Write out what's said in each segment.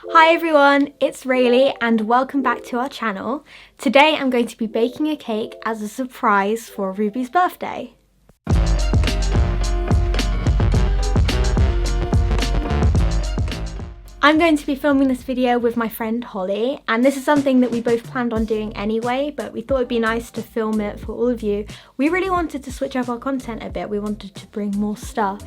Hi everyone, it's Raylee and welcome back to our channel. Today I'm going to be baking a cake as a surprise for Ruby's birthday. I'm going to be filming this video with my friend Holly, and this is something that we both planned on doing anyway, but we thought it'd be nice to film it for all of you. We really wanted to switch up our content a bit. We wanted to bring more stuff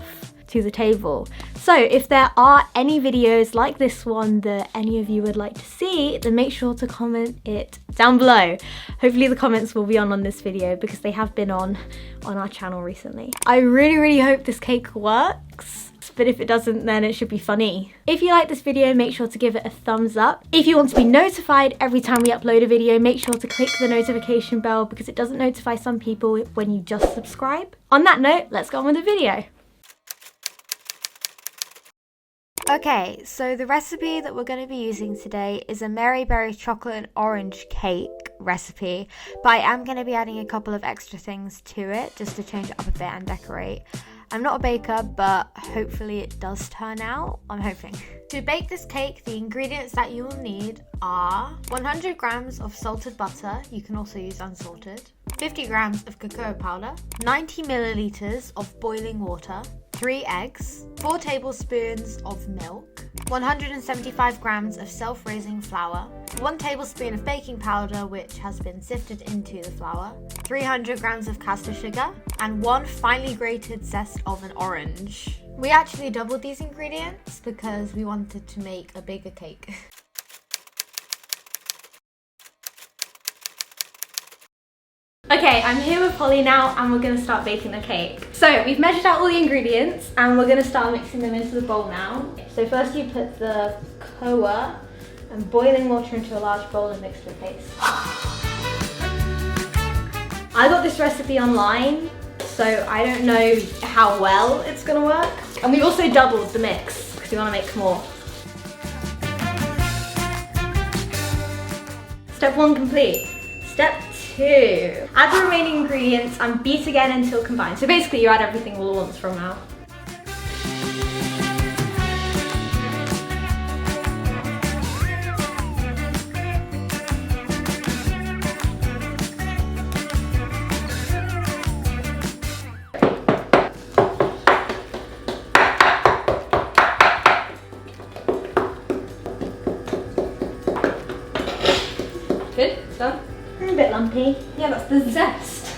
to the table. So if there are any videos like this one that any of you would like to see, then make sure to comment it down below. Hopefully the comments will be on this video because they have been on our channel recently. I really hope this cake works, but if it doesn't, then it should be funny. If you like this video, make sure to give it a thumbs up. If you want to be notified every time we upload a video, make sure to click the notification bell because it doesn't notify some people when you just subscribe. On that note, let's go on with the video. Okay, so the recipe that we're going to be using today is a Mary Berry chocolate and orange cake recipe, but I am going to be adding a couple of extra things to it just to change it up a bit and decorate. I'm not a baker, but hopefully it does turn out. I'm hoping. To bake this cake, the ingredients that you will need are 100 grams of salted butter, you can also use unsalted, 50 grams of cocoa powder, 90 milliliters of boiling water, 3 eggs, 4 tablespoons of milk, 175 grams of self-raising flour, 1 tablespoon of baking powder which has been sifted into the flour, 300 grams of caster sugar, and 1 finely grated zest of an orange. We actually doubled these ingredients because we wanted to make a bigger cake. Okay, I'm here with Holly now and we're going to start baking the cake. So we've measured out all the ingredients and we're going to start mixing them into the bowl now. So first you put the cocoa and boiling water into a large bowl and mix with paste. I got this recipe online, so I don't know how well it's going to work. And we also doubled the mix because we want to make more. Step 1 complete. Step 2. Add the remaining ingredients and beat again until combined. So basically you add everything all at once from now. Good? Done? A bit lumpy. Yeah, that's the zest.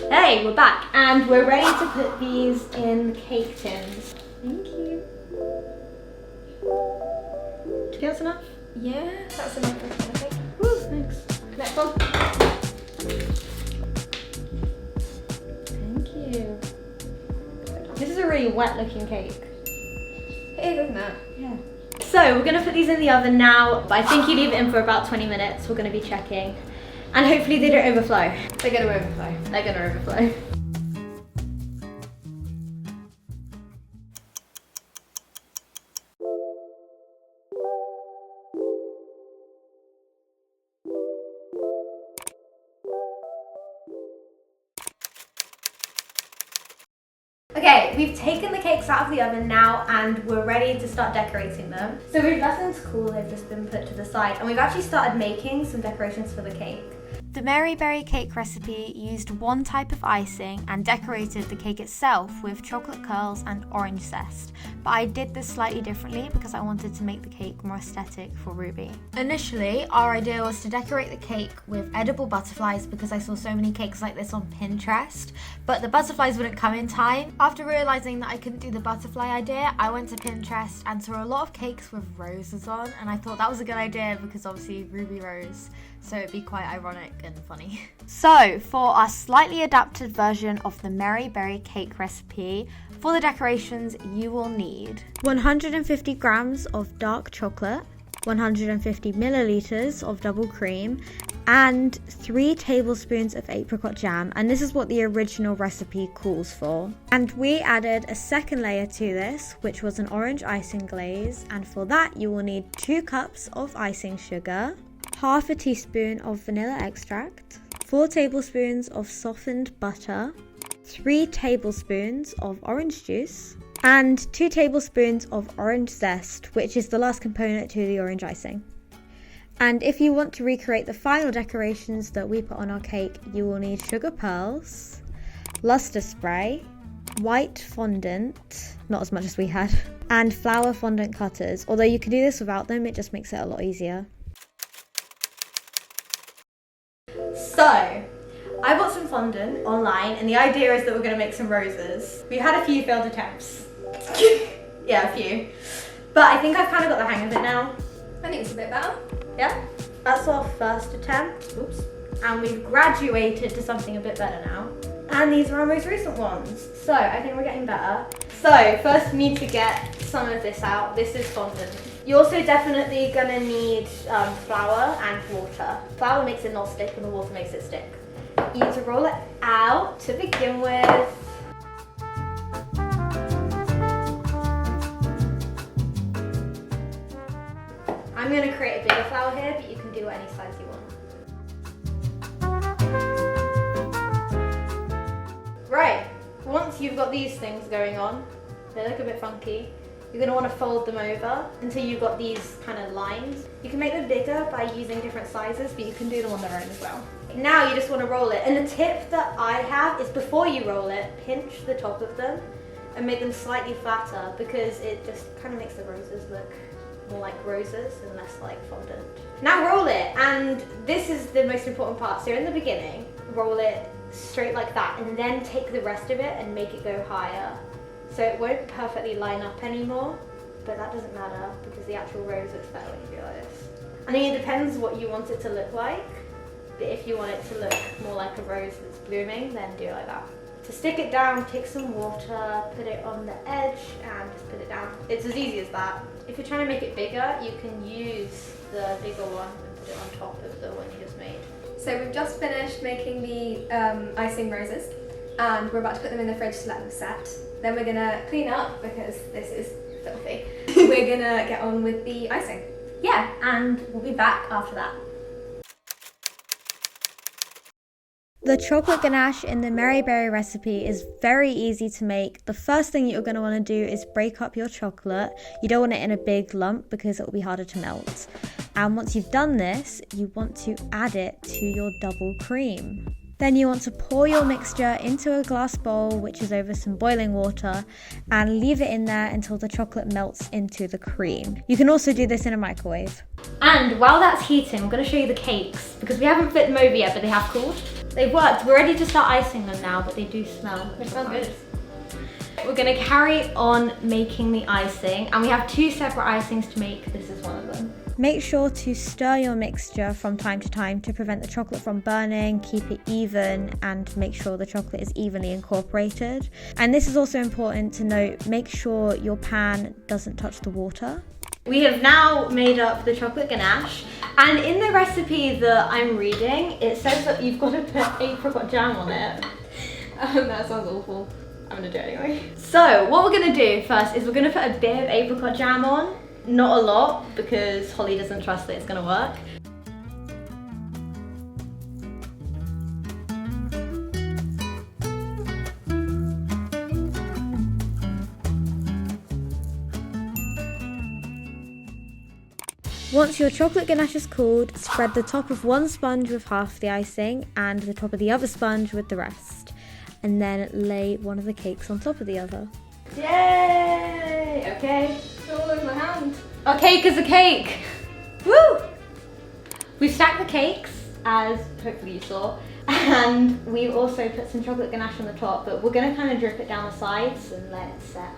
Hey, we're back and we're ready to put these in cake tins. Thank you. Do you think that's enough? Yeah, that's enough, I think. Woo, thanks. Next one. Thank you. This is a really wet looking cake. It is, isn't it? Yeah. So we're going to put these in the oven now, but I think you leave it in for about 20 minutes. We're going to be checking. And hopefully they don't overflow. They're going to overflow. They're going to overflow. Okay, we've taken the cakes out of the oven now and we're ready to start decorating them. So we've left them to cool, they've just been put to the side, and we've actually started making some decorations for the cake. The Mary Berry cake recipe used 1 type of icing and decorated the cake itself with chocolate curls and orange zest, but I did this slightly differently because I wanted to make the cake more aesthetic for Ruby. Initially, our idea was to decorate the cake with edible butterflies because I saw so many cakes like this on Pinterest, but the butterflies wouldn't come in time. After realizing that I couldn't do the butterfly idea, I went to Pinterest and saw a lot of cakes with roses on, and I thought that was a good idea because obviously Ruby Rose, so it'd be quite ironic and funny. So for our slightly adapted version of the Mary Berry cake recipe, for the decorations you will need 150 grams of dark chocolate, 150 milliliters of double cream, and 3 tablespoons of apricot jam, and this is what the original recipe calls for. And we added a second layer to this, which was an orange icing glaze, and for that you will need 2 cups of icing sugar, half a teaspoon of vanilla extract, 4 tablespoons of softened butter, 3 tablespoons of orange juice, and 2 tablespoons of orange zest, which is the last component to the orange icing. And if you want to recreate the final decorations that we put on our cake, you will need sugar pearls, luster spray, white fondant, not as much as we had, and flour fondant cutters. Although you can do this without them, it just makes it a lot easier. So, I bought some fondant online, and the idea is that we're going to make some roses. We've had a few failed attempts. Yeah, a few. But I think I've kind of got the hang of it now. I think it's a bit better. Yeah, that's our first attempt. Oops. And we've graduated to something a bit better now. And these are our most recent ones. So I think we're getting better. So first we need to get some of this out. This is fondant. You're also definitely gonna need flour and water. Flour makes it not stick and the water makes it stick. You need to roll it out to begin with. I'm going to create a bigger flower here, but you can do any size you want. Right, once you've got these things going on, they look a bit funky, you're going to want to fold them over until you've got these kind of lines. You can make them bigger by using different sizes, but you can do them on their own as well. Now you just want to roll it, and the tip that I have is before you roll it, pinch the top of them and make them slightly flatter, because it just kind of makes the roses look more like roses and less like fondant. Now roll it, and this is the most important part. So in the beginning, roll it straight like that, and then take the rest of it and make it go higher. So it won't perfectly line up anymore, but that doesn't matter because the actual rose looks better when you do like this. I mean, it depends what you want it to look like, but if you want it to look more like a rose that's blooming, then do it like that. To stick it down, take some water, put it on the edge, and just put it down. It's as easy as that. If you're trying to make it bigger, you can use the bigger one and put it on top of the one you just made. So we've just finished making the icing roses, and we're about to put them in the fridge to let them set. Then we're gonna clean up because this is filthy. We're gonna get on with the icing. Yeah, and we'll be back after that. The chocolate ganache in the Mary Berry recipe is very easy to make. The first thing you're going to want to do is break up your chocolate. You don't want it in a big lump because it will be harder to melt. And once you've done this, you want to add it to your double cream. Then you want to pour your mixture into a glass bowl, which is over some boiling water, and leave it in there until the chocolate melts into the cream. You can also do this in a microwave. And while that's heating, I'm going to show you the cakes, because we haven't flipped them over yet, but they have cooled. They've worked. We're ready to start icing them now, but they do smell. They smell good. We're going to carry on making the icing, and we have 2 separate icings to make. This is one of them. Make sure to stir your mixture from time to time to prevent the chocolate from burning, keep it even, and make sure the chocolate is evenly incorporated. And this is also important to note, make sure your pan doesn't touch the water. We have now made up the chocolate ganache, and in the recipe that I'm reading, it says that you've got to put apricot jam on it. That sounds awful. I'm gonna do it anyway. So what we're gonna do first is we're gonna put a bit of apricot jam on. Not a lot, because Holly doesn't trust that it's gonna work. Once your chocolate ganache is cooled, spread the top of one sponge with half the icing and the top of the other sponge with the rest. And then lay one of the cakes on top of the other. Yay! Okay. It's all over my hand. Our cake is a cake! Woo! We've stacked the cakes, as hopefully you saw, and we also put some chocolate ganache on the top, but we're going to kind of drip it down the sides and let it set.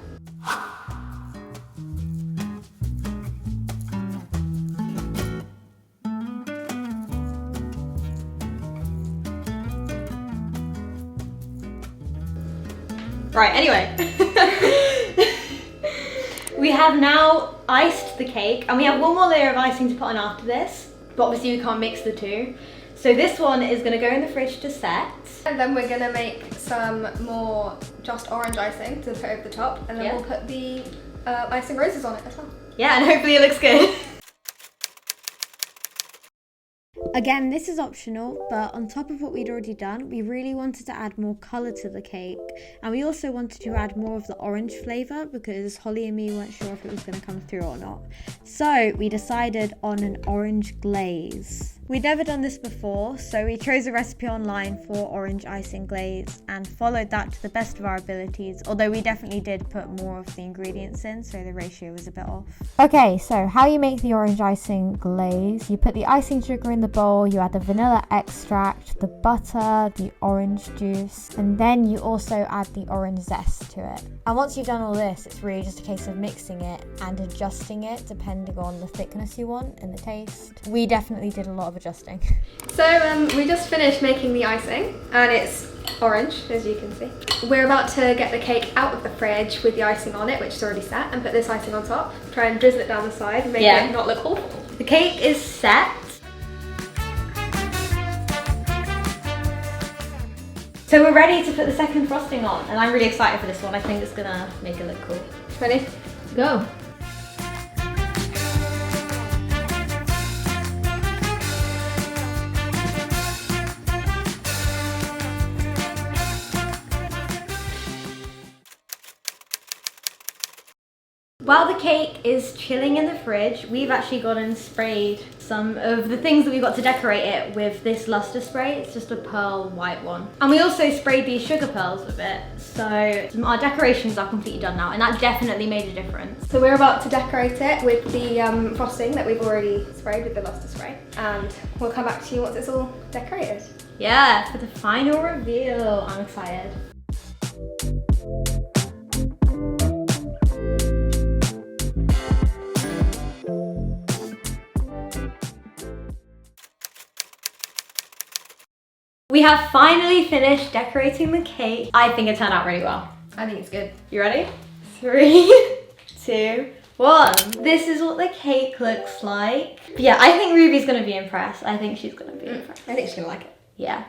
Right, anyway. We have now iced the cake, and we have one more layer of icing to put on after this, but obviously we can't mix the two. So this one is going to go in the fridge to set. And then we're gonna make some more just orange icing to put over the top, and then we'll put the icing roses on it as well. Yeah, and hopefully it looks good. Again, this is optional, but on top of what we'd already done, we really wanted to add more colour to the cake. And we also wanted to add more of the orange flavour because Holly and me weren't sure if it was going to come through or not. So we decided on an orange glaze. We'd never done this before, so we chose a recipe online for orange icing glaze and followed that to the best of our abilities, although we definitely did put more of the ingredients in, so the ratio was a bit off. Okay, so how you make the orange icing glaze: you put the icing sugar in the bowl, you add the vanilla extract, the butter, the orange juice, and then you also add the orange zest to it. And once you've done all this, it's really just a case of mixing it and adjusting it depending on the thickness you want and the taste. We definitely did a lot of adjusting. So we just finished making the icing and it's orange, as you can see. We're about to get the cake out of the fridge with the icing on it, which is already set, and put this icing on top. Try and drizzle it down the side and make it not look awful. The cake is set. So we're ready to put the second frosting on, and I'm really excited for this one. I think it's gonna make it look cool. Ready? Go. While the cake is chilling in the fridge, we've actually gone and sprayed some of the things that we got to decorate it with this luster spray. It's just a pearl white one. And we also sprayed these sugar pearls with it. So our decorations are completely done now, and that definitely made a difference. So we're about to decorate it with the frosting that we've already sprayed with the luster spray. And we'll come back to you once it's all decorated. Yeah, for the final reveal. I'm excited. We have finally finished decorating the cake. I think it turned out really well. I think it's good. You ready? 3, 2, 1. This is what the cake looks like. But yeah, I think Ruby's gonna be impressed. I think she's gonna be impressed. I think she's gonna like it. Yeah.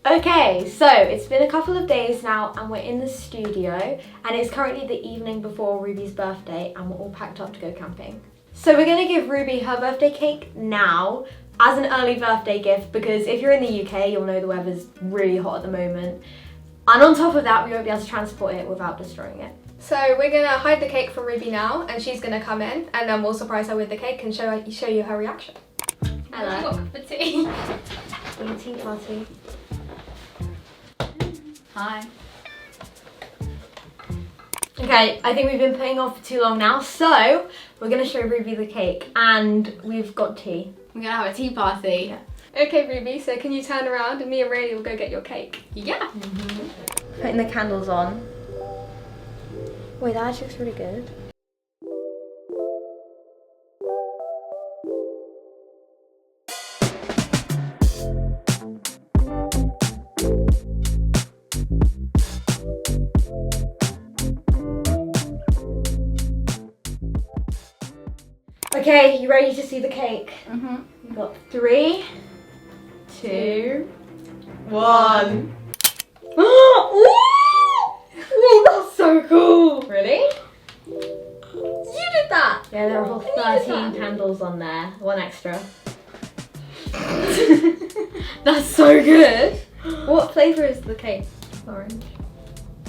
Okay, so it's been a couple of days now and we're in the studio and it's currently the evening before Ruby's birthday and we're all packed up to go camping. So we're going to give Ruby her birthday cake now as an early birthday gift because if you're in the UK, you'll know the weather's really hot at the moment. And on top of that, we won't be able to transport it without destroying it. So we're going to hide the cake from Ruby now and she's going to come in and then we'll surprise her with the cake and show you her reaction. Hello. Welcome for tea. For the tea party. Hi. Okay, I think we've been putting off for too long now, so we're going to show Ruby the cake and we've got tea. We're gonna have a tea party. Yeah. Okay, Ruby, so can you turn around and me and Raylee will go get your cake? Yeah. Putting the candles on. Wait, that actually looks really good. Okay, you ready to see the cake? We've got 3, 2, 1. Oh, that's so cool! Really? You did that! Yeah, there are a whole 13 candles on there. 1 extra. That's so good! What flavour is the cake? Orange.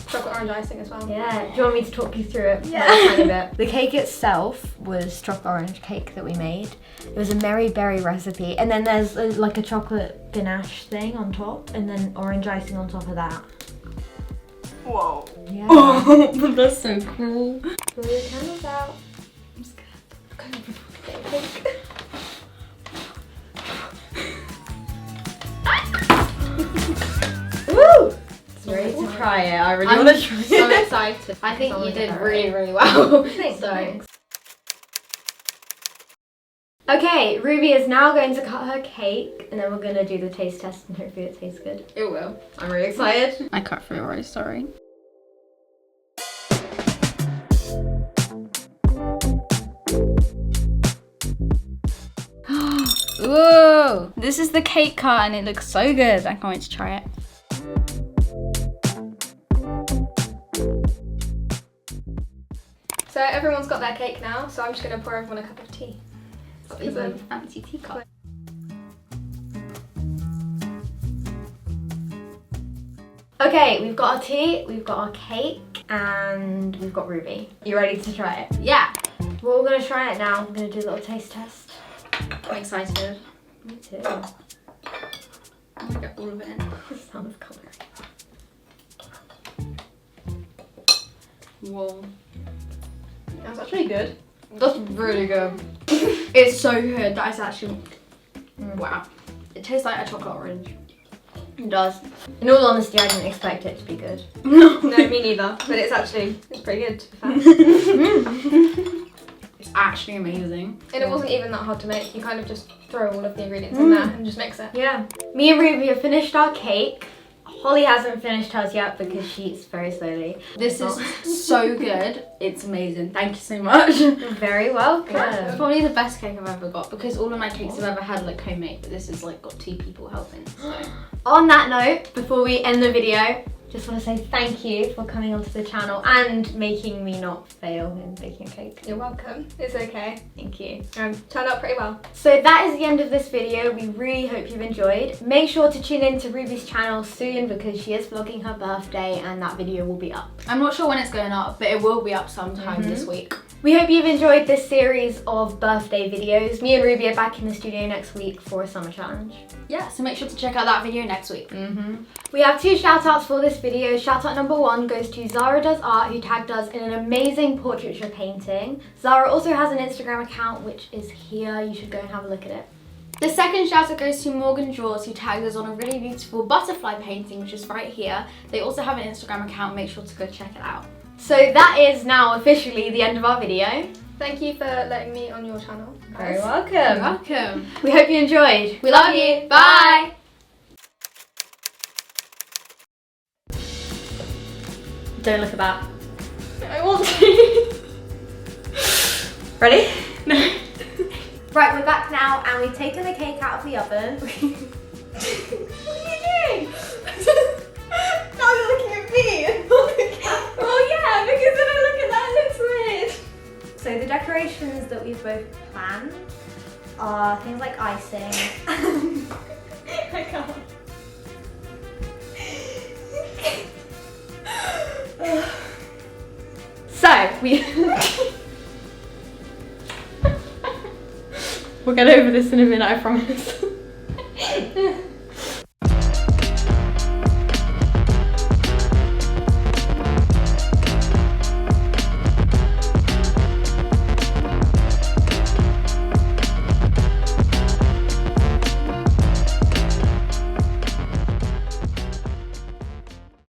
Chocolate orange icing as well. Yeah, do you want me to talk you through it? Yeah. A tiny bit? The cake itself was chocolate orange cake that we made. It was a Mary Berry recipe, and then there's like a chocolate ganache thing on top, and then orange icing on top of that. Whoa. Yeah. Oh, that's so cool. Pull your candles out. I'm scared. Woo! Ready to try it. I really want to try it. So excited. I think you did really, really well. Thanks. So. Okay, Ruby is now going to cut her cake and then we're going to do the taste test and hopefully it tastes good. It will. I'm really excited. I cut through already, sorry. Whoa! This is the cake cut and it looks so good. I can't wait to try it. So everyone's got their cake now, so I'm just going to pour everyone a cup of tea. Got even fancy teacup. Okay, we've got our tea, we've got our cake, and we've got Ruby. You ready to try it? Yeah. We're all gonna try it now. I'm gonna do a little taste test. I'm excited. Me too. I'm gonna get all of it in. The sound of colour. Whoa. That's actually good. That's really good. It's so good. That is actually, wow. It tastes like a chocolate orange. It does. In all honesty, I didn't expect it to be good. No. No, me neither. But it's pretty good to be fair. It's actually amazing. And it wasn't even that hard to make. You kind of just throw all of the ingredients in there and just mix it. Yeah. Me and Ruby have finished our cake. Holly hasn't finished hers yet because she eats very slowly. This is so good. It's amazing. Thank you so much. Very welcome. It's probably the best cake I've ever got because all of my cakes I've ever had like homemade, but this has like got 2 people helping. So. On that note, before we end the video, just want to say thank you for coming onto the channel and making me not fail in baking a cake. You're welcome. It's okay. Thank you. Turned out pretty well. So that is the end of this video. We really hope you've enjoyed. Make sure to tune in to Ruby's channel soon because she is vlogging her birthday and that video will be up. I'm not sure when it's going up, but it will be up sometime this week. We hope you've enjoyed this series of birthday videos. Me and Ruby are back in the studio next week for a summer challenge. Yeah, so make sure to check out that video next week. We have 2 shout outs for this video. Shout out number 1 goes to Zara Does Art, who tagged us in an amazing portraiture painting. Zara also has an Instagram account which is here. You should go and have a look at it. The second shout out goes to Morgan Draws, who tagged us on a really beautiful butterfly painting, which is right here. They also have an Instagram account. Make sure to go check it out. So that is now officially the end of our video. Thank you for letting me on your channel. Very welcome. You're welcome. We hope you enjoyed. We love you. Bye. Don't look at that. I want to. Ready? No. Right, we're back now and we've taken the cake out of the oven. What are you doing? Now you're looking at me and not the camera. Oh yeah, because when I look at that, it looks weird. So the decorations that we've both planned are things like icing. I can't. So we'll get over this in a minute, I promise.